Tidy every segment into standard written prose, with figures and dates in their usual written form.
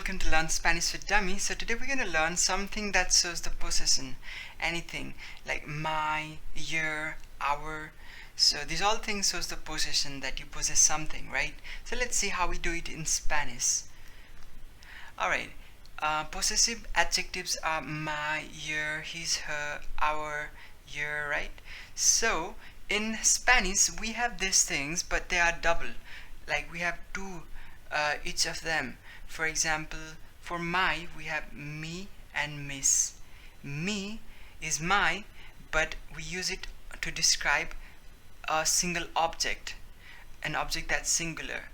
welcome to Learn Spanish with Dummies. So today we're going to learn something that shows the possession, anything like my, your, our. So these all things shows the possession, that you possess something, right? So let's see how we do it in Spanish. Alright, possessive adjectives are my, your, his, her, our, your, right? So in Spanish we have these things, but they are double. Like we have two each of them. For example, for my we have me and miss. Me is my, but we use it to describe a single object, an object that's singular.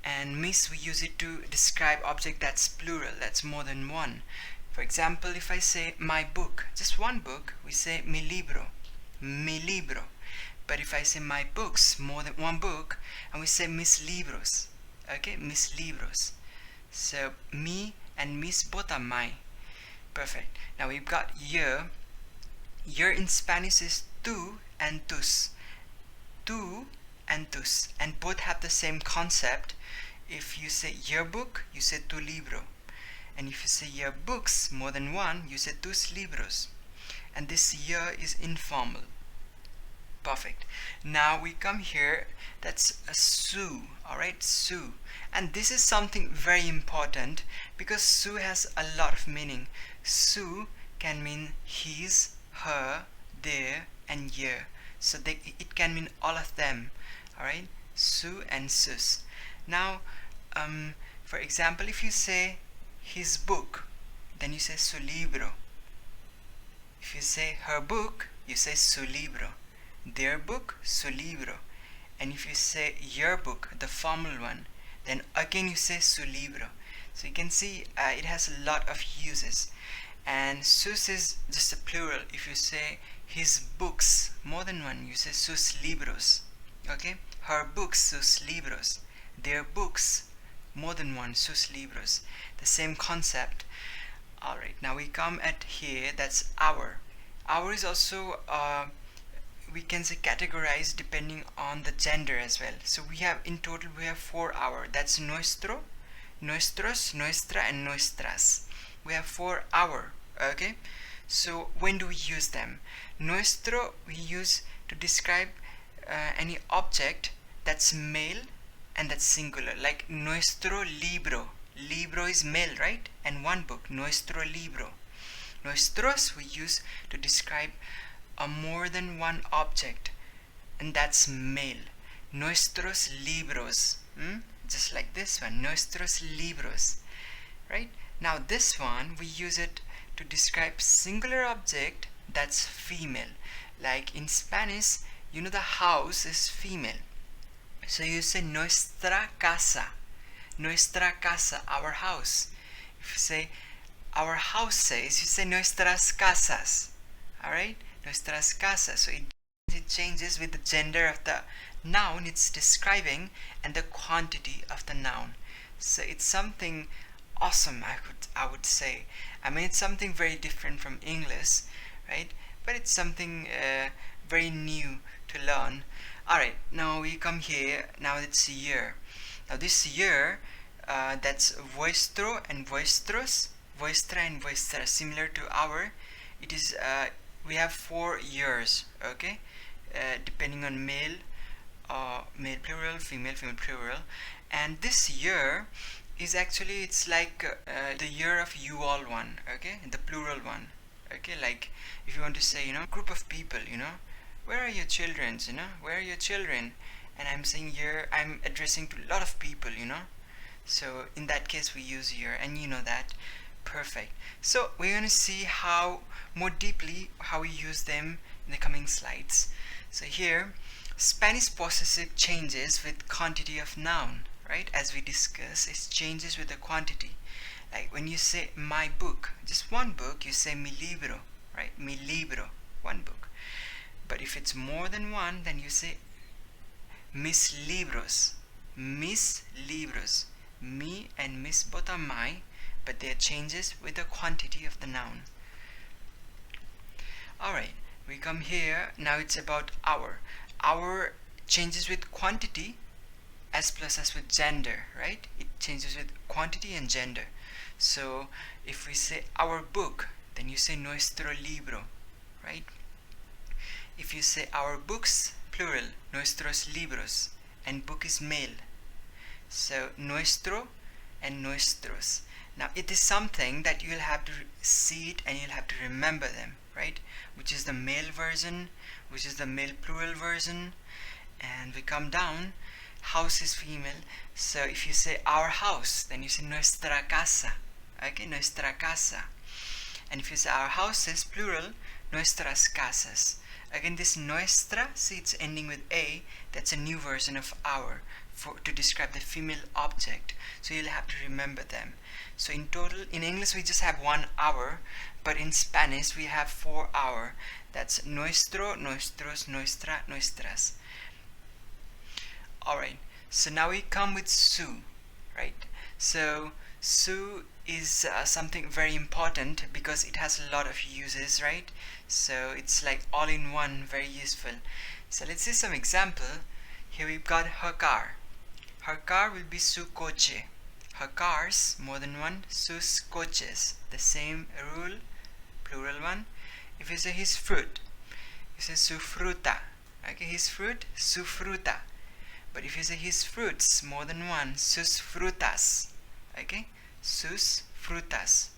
And miss, we use it to describe object that's plural, that's more than one. For example, if I say my book, just one book, we say mi libro, mi libro. But if I say my books, more than one book, and we say mis libros, okay, mis libros. So me and miss both are my. Perfect. Now we've got your. Your in Spanish is tú and tus. Tú and tus, and both have the same concept. If you say your book, you say tu libro, and if you say your books, more than one, you say tus libros. And this your is informal. Perfect. Now we come here, that's a su, alright, su. And this is something very important because su has a lot of meaning. Su can mean his, her, their, and your. So it can mean all of them, alright, su and sus. Now, for example, if you say his book, then you say su libro. If you say her book, you say su libro. Their book, su libro. And if you say your book, the formal one, then again you say su libro. So you can see it has a lot of uses. And sus is just a plural. If you say his books, more than one, you say sus libros. Okay? Her books, sus libros. Their books, more than one, sus libros. The same concept. Alright, now we come at here, that's our. Our is also we can say categorized depending on the gender as well. So we have in total we have 4 our. That's nuestro, nuestros, nuestra, and nuestras. We have 4 our. Okay. So when do we use them? Nuestro we use to describe any object that's male and that's singular. Like nuestro libro. Libro is male, right? And one book. Nuestro libro. Nuestros we use to describe a more than one object, and that's male. Nuestros libros, just like this one, nuestros libros, right? Now this one we use it to describe singular object that's female. Like in Spanish, you know, the house is female, so you say nuestra casa, our house. If you say our houses, you say nuestras casas, alright? Nuestras casas. So it changes with the gender of the noun it's describing and the quantity of the noun. So it's something awesome, I would say. I mean, it's something very different from English, right? But it's something very new to learn. Alright, now we come here. Now it's year. Now this year, that's vuestro and vuestros, vuestra and vuestra, similar to our. It is we have 4 years, okay, depending on male plural, female plural. And this year is actually, it's like the year of you all one, okay, the plural one, okay. Like if you want to say, you know, group of people, you know, where are your children, you know, where are your children, and I'm saying year, I'm addressing to a lot of people, you know. So in that case we use year, and you know that. Perfect. So we're going to see how more deeply how we use them in the coming slides. So here, Spanish possessive changes with quantity of noun, right? As we discuss, it changes with the quantity. Like when you say my book, just one book, you say mi libro, right? Mi libro, one book. But if it's more than one, then you say mis libros, mis libros. Me and miss both are my, but there are changes with the quantity of the noun. Alright, we come here. Now it's about our. Our changes with quantity as plus as with gender, right? It changes with quantity and gender. So if we say our book, then you say nuestro libro, right? If you say our books, plural, nuestros libros, and book is male. So nuestro and nuestros. Now it is something that you'll have to see it and you'll have to remember them, right? Which is the male version, which is the male plural version. And we come down, house is female. So if you say our house, then you say nuestra casa. Okay, nuestra casa. And if you say our houses, plural, nuestras casas. Again, this nuestra, see it's ending with a, that's a new version of our to describe the female object. So you'll have to remember them. So in total, in English we just have 1 hour, but in Spanish we have 4 hour. That's nuestro, nuestros, nuestra, nuestras. Alright, so now we come with su, right? So su is something very important because it has a lot of uses, right? So it's like all in one, very useful. So let's see some example. Here we've got her car. Her car will be su coche. Her cars, more than one, sus coches. The same rule, plural one. If you say his fruit, you say su fruta. Okay, his fruit, su fruta. But if you say his fruits, more than one, sus frutas. Okay, sus frutas.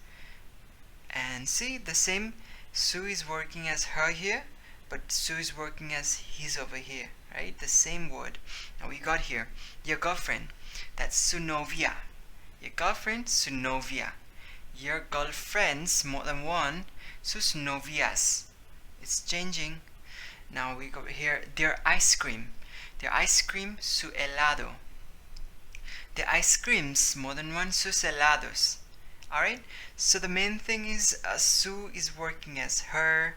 And see, the same su is working as her here, but su is working as his over here, right? The same word. Now we got here your girlfriend, that's su novia. Your girlfriend, su novia. Your girlfriends, more than one, sus novias. It's changing. Now we go here, their ice cream. Their ice cream, su helado. The ice creams, more than one, sus helados. Alright, so the main thing is su is working as her,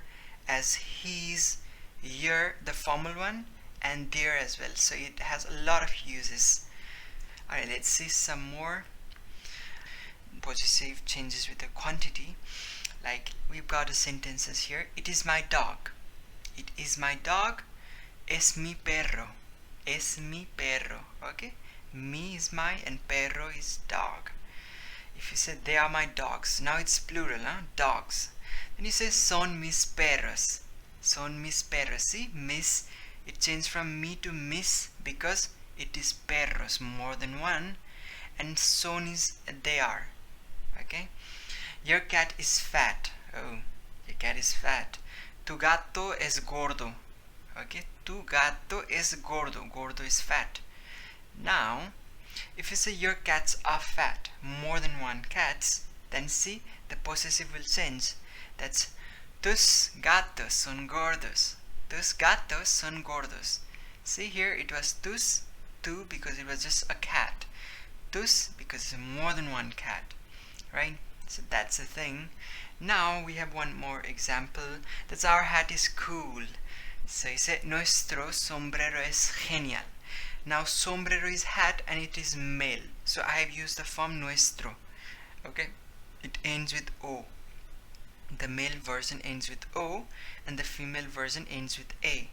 as his, your, the formal one, and their as well. So it has a lot of uses. Alright, let's see some more. Possessive changes with the quantity. Like we've got the sentences here. It is my dog. It is my dog. Es mi perro. Es mi perro. Okay? Mi is my and perro is dog. If you say they are my dogs, now it's plural, huh? Dogs. Then you say son mis perros. Son mis perros. See, mis, it changed from me to miss because it is perros, more than one, and son is they are. Okay? Your cat is fat. Oh, your cat is fat. Tu gato es gordo. Okay? Tu gato es gordo. Gordo is fat. Now, if you say your cats are fat, more than one cats, then see, the possessive will change. That's tus gatos son gordos. Tus gatos son gordos. See here, it was tus, tu, because it was just a cat. Tus, because it's more than one cat. Right? So that's the thing. Now we have one more example. That's our hat is cool. So you say nuestro sombrero es genial. Now sombrero is hat and it is male. So I have used the form nuestro. Okay? It ends with O. The male version ends with O and the female version ends with A.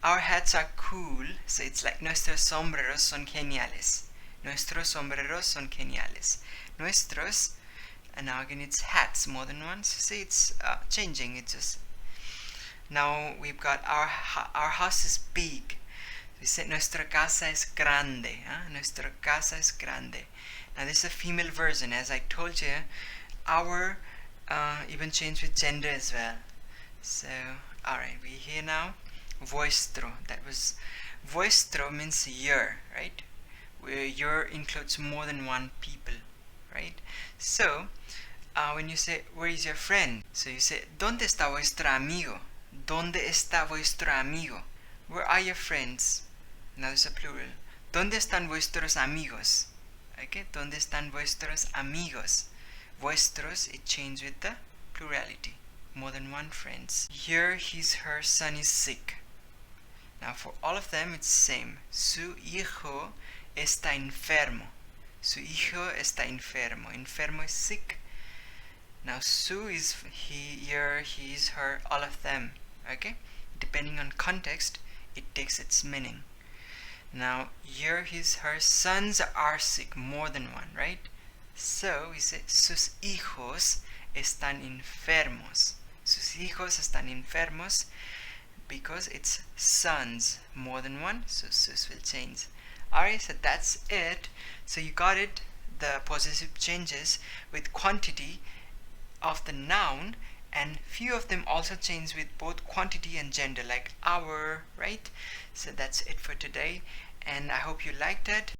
Our hats are cool, so it's like nuestros sombreros son geniales. Nuestros sombreros son geniales. Nuestros, and now again it's hats, more than one. So see, it's changing. It's just now we've got our house is big. We say nuestra casa es grande. Nuestra casa es grande. Now this is a female version. As I told you, our even changed with gender as well. So alright, we hear now vuestro. That was vuestro means your, right? Where your includes more than one people, right? So when you say where is your friend, so you say ¿Dónde está vuestro amigo? ¿Dónde está vuestro amigo? Where are your friends? Now it's a plural. ¿Dónde están vuestros amigos? Okay, ¿Dónde están vuestros amigos? Vuestros, it changed with the plurality. More than one friends. Here, his, her son is sick. Now for all of them, it's same. Su hijo está enfermo. Su hijo está enfermo. Enfermo is sick. Now su is he, your, his, her, all of them. Okay? Depending on context, it takes its meaning. Now, your, his, her sons are sick. More than one, right? So we say sus hijos están enfermos. Sus hijos están enfermos because it's sons, more than one, so sus will change. Alright, so that's it. So you got it, the possessive changes with quantity of the noun, and few of them also change with both quantity and gender, like our, right? So that's it for today, and I hope you liked it.